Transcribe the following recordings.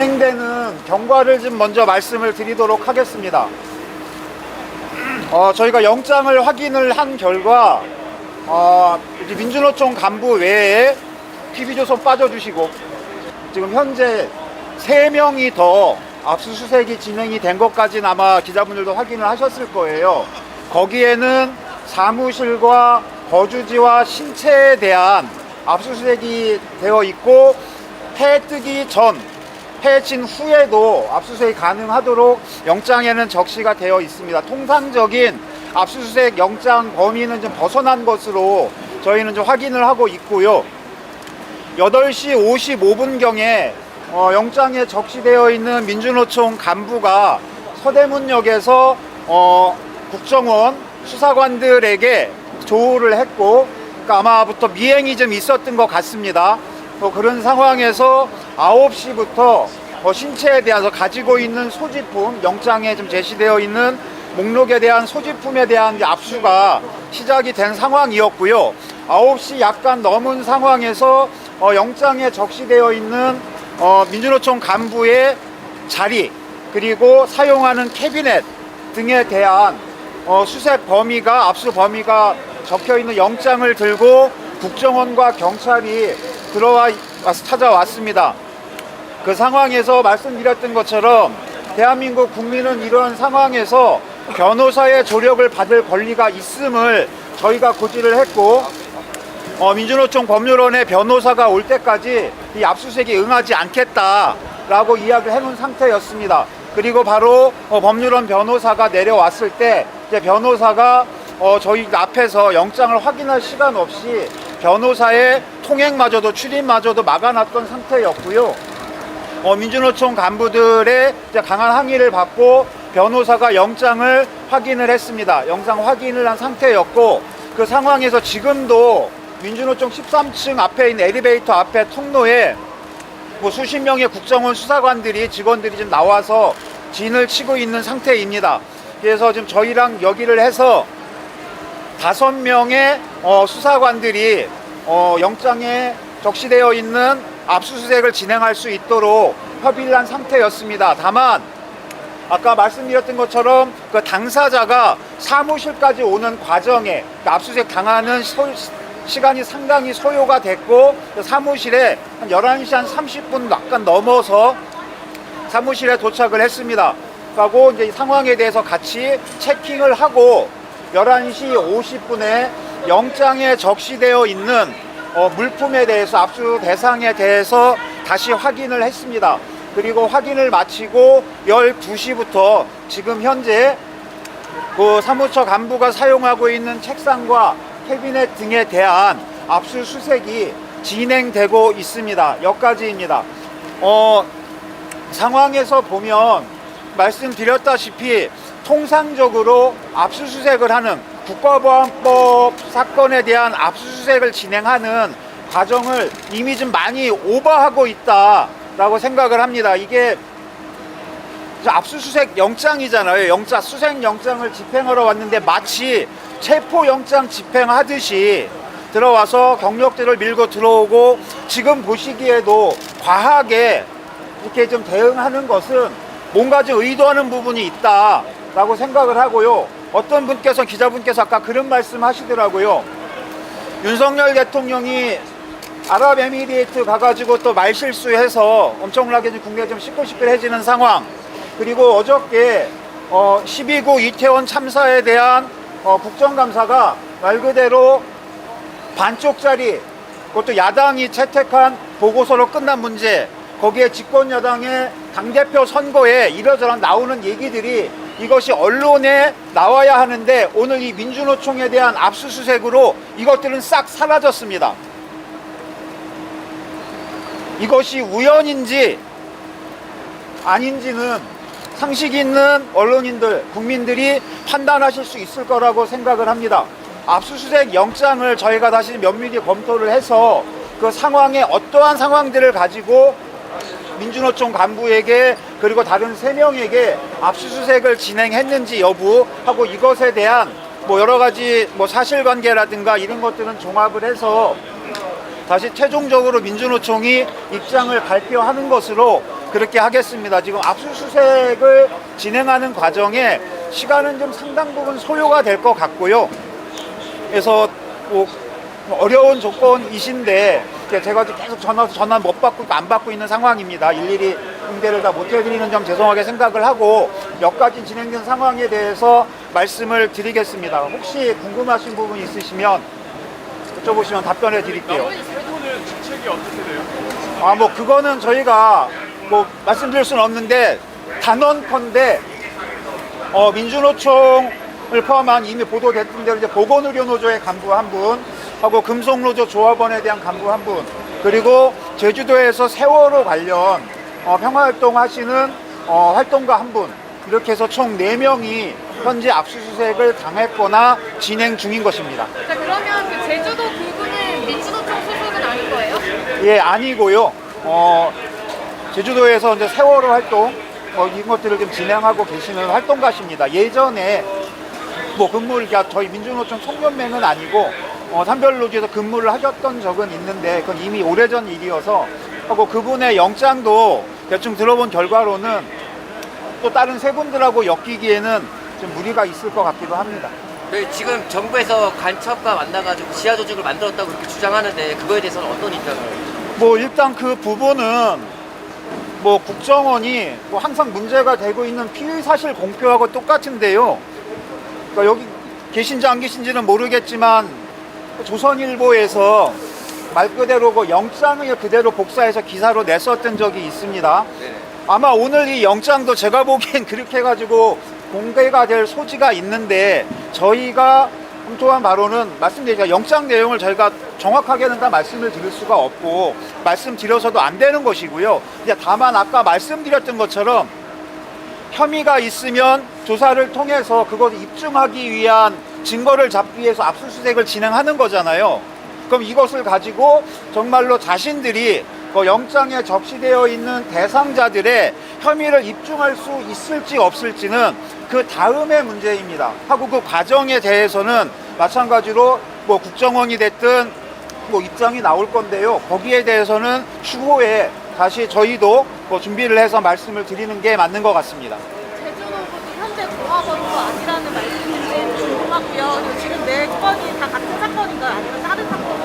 진행되는 경과를 좀 먼저 말씀을 드리도록 하겠습니다. 저희가 영장을 확인을 한 결과 이제 민주노총 간부 외에 TV조선 빠져주시고 지금 현재 3명이 더 압수수색이 진행이 된 것까지는 아마 기자분들도 확인을 하셨을 거예요. 거기에는 사무실과 거주지와 신체에 대한 압수수색이 되어 있고, 해 뜨기 전, 해 진 후에도 압수수색이 가능하도록 영장에는 적시가 되어 있습니다. 통상적인 압수수색 영장 범위는 좀 벗어난 것으로 저희는 좀 확인을 하고 있고요. 8시 55분경에 영장에 적시되어 있는 민주노총 간부가 서대문역에서 국정원 수사관들에게 조우를 했고, 그러니까 아마부터 미행이 좀 있었던 것 같습니다. 그런 상황에서 9시부터 신체에 대해서 가지고 있는 소지품, 영장에 좀 제시되어 있는 목록에 대한 소지품에 대한 압수가 시작이 된 상황이었고요. 9시 약간 넘은 상황에서 영장에 적시되어 있는 민주노총 간부의 자리, 그리고 사용하는 캐비넷 등에 대한 수색 범위가, 압수 범위가 적혀있는 영장을 들고 국정원과 경찰이 찾아왔습니다. 그 상황에서 말씀드렸던 것처럼 대한민국 국민은 이런 상황에서 변호사의 조력을 받을 권리가 있음을 저희가 고지를 했고, 민주노총 법률원의 변호사가 올 때까지 이 압수수색에 응하지 않겠다라고 이야기를 해놓은 상태였습니다. 그리고 바로 법률원 변호사가 내려왔을 때 이제 변호사가 저희 앞에서 영장을 확인할 시간 없이 변호사의 통행마저도, 출입마저도 막아놨던 상태였고요. 민주노총 간부들의 이제 강한 항의를 받고 변호사가 영장을 확인을 했습니다. 영장 확인을 한 상태였고, 그 상황에서 지금도 민주노총 13층 앞에 있는 엘리베이터 앞에 통로에 수십 명의 국정원 수사관들이, 직원들이 지금 나와서 진을 치고 있는 상태입니다. 그래서 지금 저희랑 여기를 해서 5명의 수사관들이 영장에 적시되어 있는 압수수색을 진행할 수 있도록 협의를 한 상태였습니다. 다만 아까 말씀드렸던 것처럼 그 당사자가 사무실까지 오는 과정에 압수수색 당하는 시간이 상당히 소요가 됐고, 사무실에 한 11시 한 30분 약간 넘어서 사무실에 도착을 했습니다. 하고 이제 이 상황에 대해서 같이 체킹을 하고 11시 50분에 영장에 적시되어 있는 물품에 대해서, 압수 대상에 대해서 다시 확인을 했습니다. 그리고 확인을 마치고 12시부터 지금 현재 그 사무처 간부가 사용하고 있는 책상과 캐비넷 등에 대한 압수수색이 진행되고 있습니다. 여기까지입니다. 상황에서 보면 말씀드렸다시피 통상적으로 압수수색을 하는, 국가보안법 사건에 대한 압수수색을 진행하는 과정을 이미 좀 많이 오버하고 있다라고 생각을 합니다. 이게 압수수색 영장이잖아요. 수색영장을 집행하러 왔는데 마치 체포영장 집행하듯이 들어와서 경력들을 밀고 들어오고, 지금 보시기에도 과하게 이렇게 좀 대응하는 것은 뭔가 좀 의도하는 부분이 있다라고 생각을 하고요. 어떤 분께서, 기자분께서 아까 그런 말씀 하시더라고요. 윤석열 대통령이 아랍에미리에이트 가가지고 또 말실수해서 엄청나게 국내가 좀 시끌시끌해지는 상황, 그리고 어저께 12구 이태원 참사에 대한 국정감사가 말 그대로 반쪽짜리, 그것도 야당이 채택한 보고서로 끝난 문제, 거기에 집권여당의 당대표 선거에 이러저러 나오는 얘기들이 이것이 언론에 나와야 하는데, 오늘 이 민주노총에 대한 압수수색으로 이것들은 싹 사라졌습니다. 이것이 우연인지 아닌지는 상식 있는 언론인들, 국민들이 판단하실 수 있을 거라고 생각을 합니다. 압수수색 영장을 저희가 다시 면밀히 검토를 해서 그 상황에 어떠한 상황들을 가지고 민주노총 간부에게, 그리고 다른 3명에게 압수수색을 진행했는지 여부하고, 이것에 대한 여러 가지 사실관계라든가 이런 것들은 종합을 해서 다시 최종적으로 민주노총이 입장을 발표하는 것으로 그렇게 하겠습니다. 지금 압수수색을 진행하는 과정에 시간은 좀 상당 부분 소요가 될 것 같고요. 그래서 뭐 어려운 조건이신데 제가 계속 전화 못 받고 안 받고 있는 상황입니다. 일일이 응대를 다 못 해드리는 점 죄송하게 생각을 하고 여기까지 진행된 상황에 대해서 말씀을 드리겠습니다. 혹시 궁금하신 부분 있으시면 여쭤보시면 답변해 드릴게요. 나머지 세 분은 직책이 어떻게 돼요? 뭐 그거는 저희가 뭐 말씀드릴 수는 없는데 단언컨대 민주노총을 포함한 이미 보도됐던 대로 이제 보건의료노조의 간부 한 분 하고 금속노조 조합원에 대한 간부 한 분, 그리고 제주도에서 세월호 관련 평화활동 하시는 활동가 한 분, 이렇게 해서 총 4명이 현재 압수수색을 당했거나 진행 중인 것입니다. 자, 그러면 그 제주도 그분은 민주노총 소속은 아닌 거예요? 예, 아니고요. 제주도에서 이제 세월호 활동 이런 것들을 좀 진행하고 계시는 활동가십니다. 예전에 뭐 근무를 저희 민주노총 총연맹은 아니고 산별노조에서 근무를 하셨던 적은 있는데 그건 이미 오래전 일이어서 하고 그분의 영장도 대충 들어본 결과로는 또 다른 세 분들하고 엮이기에는 좀 무리가 있을 것 같기도 합니다. 지금 정부에서 간첩과 만나가지고 지하 조직을 만들었다고 그렇게 주장하는데 그거에 대해서는 어떤 입장을? 뭐 일단 그 부분은 뭐 국정원이 뭐 항상 문제가 되고 있는 피의 사실 공표하고 똑같은데요. 그러니까 여기 계신지 안 계신지는 모르겠지만 조선일보에서 말 그대로 그 영장을 그대로 복사해서 기사로 냈었던 적이 있습니다. 아마 오늘 이 영장도 제가 보기엔 그렇게 해가지고 공개가 될 소지가 있는데 저희가 검토한 바로는 말씀드리자 영장 내용을 저희가 정확하게는 다 말씀을 드릴 수가 없고 말씀드려서도 안 되는 것이고요. 이제 다만 아까 말씀드렸던 것처럼 혐의가 있으면 조사를 통해서 그것을 입증하기 위한 증거를 잡기 위해서 압수수색을 진행하는 거잖아요. 그럼 이것을 가지고 정말로 자신들이 영장에 적시되어 있는 대상자들의 혐의를 입증할 수 있을지 없을지는 그 다음의 문제입니다. 하고 그 과정에 대해서는 마찬가지로 뭐 국정원이 됐든 뭐 입장이 나올 건데요. 거기에 대해서는 추후에 다시 저희도 뭐 준비를 해서 말씀을 드리는 게 맞는 것 같습니다. 제주도도 현재 조합원도 아니라는 말씀인데 궁금하고요. 그리고 지금 4건이 다 같은 사건인가요? 아니면 다른 사건인가요?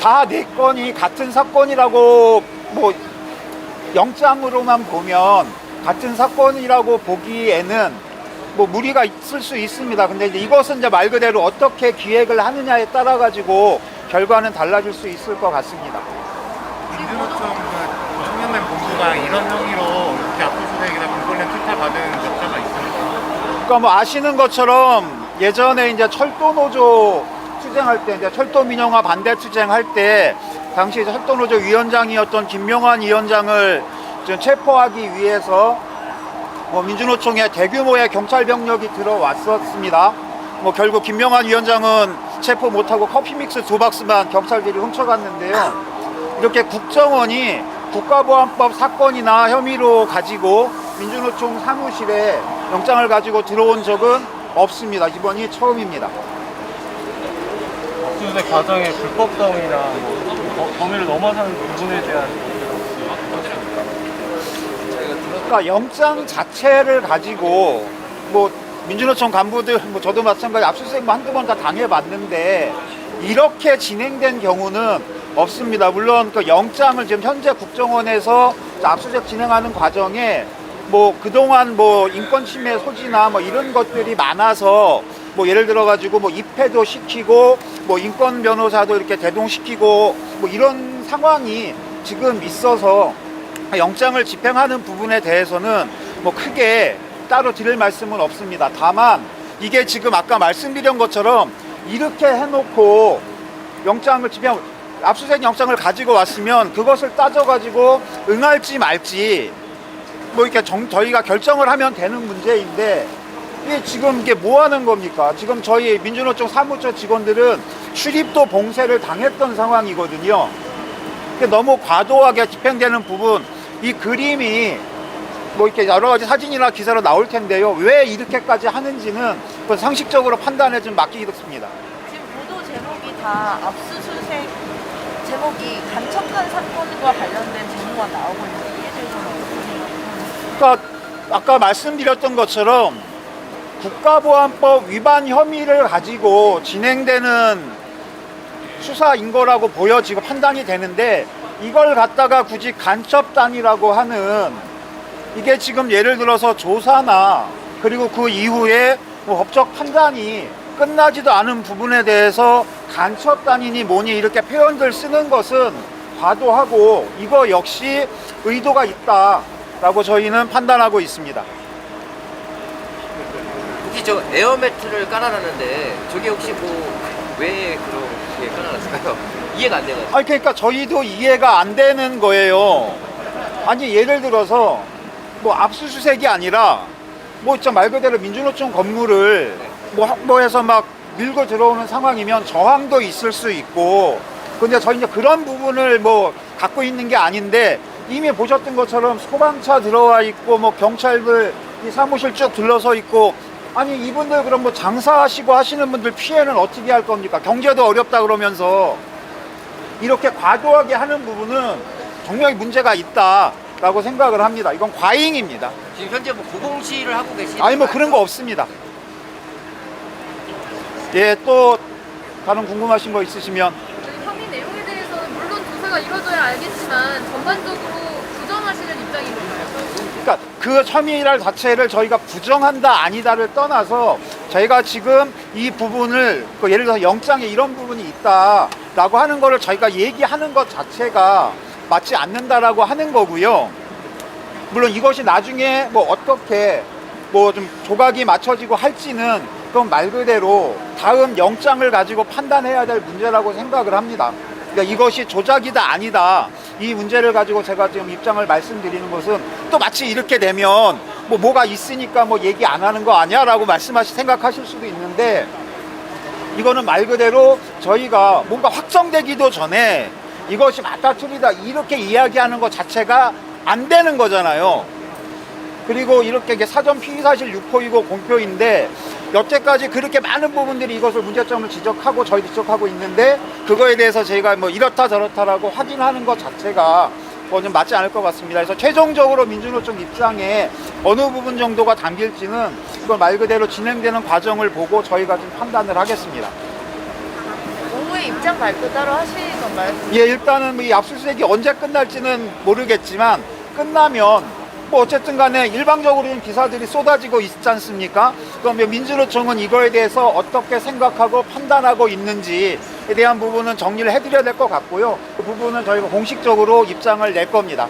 다 4건이 같은 사건이라고 뭐 영장으로만 보면 같은 사건이라고 보기에는 뭐 무리가 있을 수 있습니다. 근데 이제 이것은 이제 말 그대로 어떻게 기획을 하느냐에 따라 가지고 결과는 달라질 수 있을 것 같습니다. 민주노총 그 청년맨 본부가 이런 혐의로 이렇게 압수수색이나 공권력 투탁 받은 적자가 있습니다. 그러니까 뭐 아시는 것처럼 예전에 이제 철도노조 투쟁할 때 이제 철도 민영화 반대 투쟁할 때 당시 철도노조 위원장이었던 김명환 위원장을 좀 체포하기 위해서 뭐 민주노총에 대규모의 경찰 병력이 들어왔었습니다. 뭐 결국 김명환 위원장은 체포 못하고 커피 믹스 2박스만 경찰들이 훔쳐갔는데요. 이렇게 국정원이 국가보안법 사건이나 혐의로 가지고 민주노총 사무실에 영장을 가지고 들어온 적은 없습니다. 이번이 처음입니다. 압수수색 과정의 불법성이나 범위를 넘어서는 부분에 대한 그러니까 영장 자체를 가지고 뭐 민주노총 간부들 뭐 저도 마찬가지 압수수색 한두 번 다 당해봤는데 이렇게 진행된 경우는 없습니다. 물론 그 영장을 지금 현재 국정원에서 압수수색 진행하는 과정에 뭐 그동안 뭐 인권 침해 소지나 뭐 이런 것들이 많아서 뭐 예를 들어 가지고 뭐 입회도 시키고 뭐 인권 변호사도 이렇게 대동시키고 뭐 이런 상황이 지금 있어서 영장을 집행하는 부분에 대해서는 뭐 크게 따로 드릴 말씀은 없습니다. 다만 이게 지금 아까 말씀드린 것처럼 이렇게 해놓고 영장을 집행 압수수색 영장을 가지고 왔으면 그것을 따져가지고 응할지 말지 뭐 이렇게 저희가 결정을 하면 되는 문제인데 이게 지금 이게 뭐 하는 겁니까? 지금 저희 민주노총 사무처 직원들은 출입도 봉쇄를 당했던 상황이거든요. 너무 과도하게 집행되는 부분, 이 그림이 뭐 이렇게 여러 가지 사진이나 기사로 나올 텐데요. 왜 이렇게까지 하는지는 그건 상식적으로 판단에 좀 맡기겠습니다. 지금 보도 제목이 다 압수수색 제목이 간첩간 사건과 관련된 제목만 나오고 있는데 이게 좀 그러니까 아까 말씀드렸던 것처럼 국가보안법 위반 혐의를 가지고 진행되는 수사인 거라고 보여지고 판단이 되는데, 이걸 갖다가 굳이 간첩단이라고 하는, 이게 지금 예를 들어서 조사나 그리고 그 이후에 뭐 법적 판단이 끝나지도 않은 부분에 대해서 간첩단이니 뭐니 이렇게 표현들 쓰는 것은 과도하고, 이거 역시 의도가 있다라고 저희는 판단하고 있습니다. 혹시 저 에어매트를 깔아놨는데 저게 혹시 뭐 왜 그렇게 깔아놨을까요? 이해가 안 돼가지고. 아니 그러니까 저희도 이해가 안 되는 거예요. 아니 예를 들어서 뭐 압수수색이 아니라 뭐 진짜 말 그대로 민주노총 건물을 뭐 확보해서 막 밀고 들어오는 상황이면 저항도 있을 수 있고, 근데 저희 이제 그런 부분을 뭐 갖고 있는 게 아닌데, 이미 보셨던 것처럼 소방차 들어와 있고 뭐 경찰들 이 사무실 쭉 둘러서 있고, 아니 이분들 그럼 뭐 장사하시고 하시는 분들 피해는 어떻게 할 겁니까? 경제도 어렵다 그러면서 이렇게 과도하게 하는 부분은 정말 문제가 있다라고 생각을 합니다. 이건 과잉입니다. 지금 현재 뭐 고공시를 하고 계시는 아니 뭐 그런 거 없습니다. 예, 또 다른 궁금하신 거 있으시면. 혐의 내용에 대해서는 물론 조사가 이루어져야 알겠지만 전반적으로 부정하시는 입장인 건가요? 그러니까 그 혐의랄 자체를 저희가 부정한다 아니다를 떠나서, 저희가 지금 이 부분을 예를 들어서 영장에 이런 부분이 있다라고 하는 거를 저희가 얘기하는 것 자체가 맞지 않는다라고 하는 거고요. 물론 이것이 나중에 뭐 어떻게 뭐 좀 조각이 맞춰지고 할지는 그건 말 그대로 다음 영장을 가지고 판단해야 될 문제라고 생각을 합니다. 그러니까 이것이 조작이다 아니다, 이 문제를 가지고 제가 지금 입장을 말씀드리는 것은, 또 마치 이렇게 되면 뭐가 있으니까 뭐 얘기 안 하는 거 아니야 라고 생각하실 수도 있는데, 이거는 말 그대로 저희가 뭔가 확정되기도 전에 이것이 맞다 틀리다 이렇게 이야기하는 것 자체가 안 되는 거잖아요. 그리고 이렇게 사전 피의사실 유포이고 공표인데, 여태까지 그렇게 많은 부분들이 이것을 문제점을 지적하고 저희도 지적하고 있는데, 그거에 대해서 저희가 뭐 이렇다 저렇다라고 확인하는 것 자체가 좀 맞지 않을 것 같습니다. 그래서 최종적으로 민주노총 입장에 어느 부분 정도가 담길지는 이걸 말 그대로 진행되는 과정을 보고 저희가 좀 판단을 하겠습니다. 오후에 입장 발표 따로 하시는 건가요? 예, 일단은 이 압수수색이 언제 끝날지는 모르겠지만, 끝나면 뭐 어쨌든 간에 일방적으로는 기사들이 쏟아지고 있지 않습니까? 그럼 민주노총은 이거에 대해서 어떻게 생각하고 판단하고 있는지에 대한 부분은 정리를 해드려야 될 것 같고요. 그 부분은 저희가 공식적으로 입장을 낼 겁니다.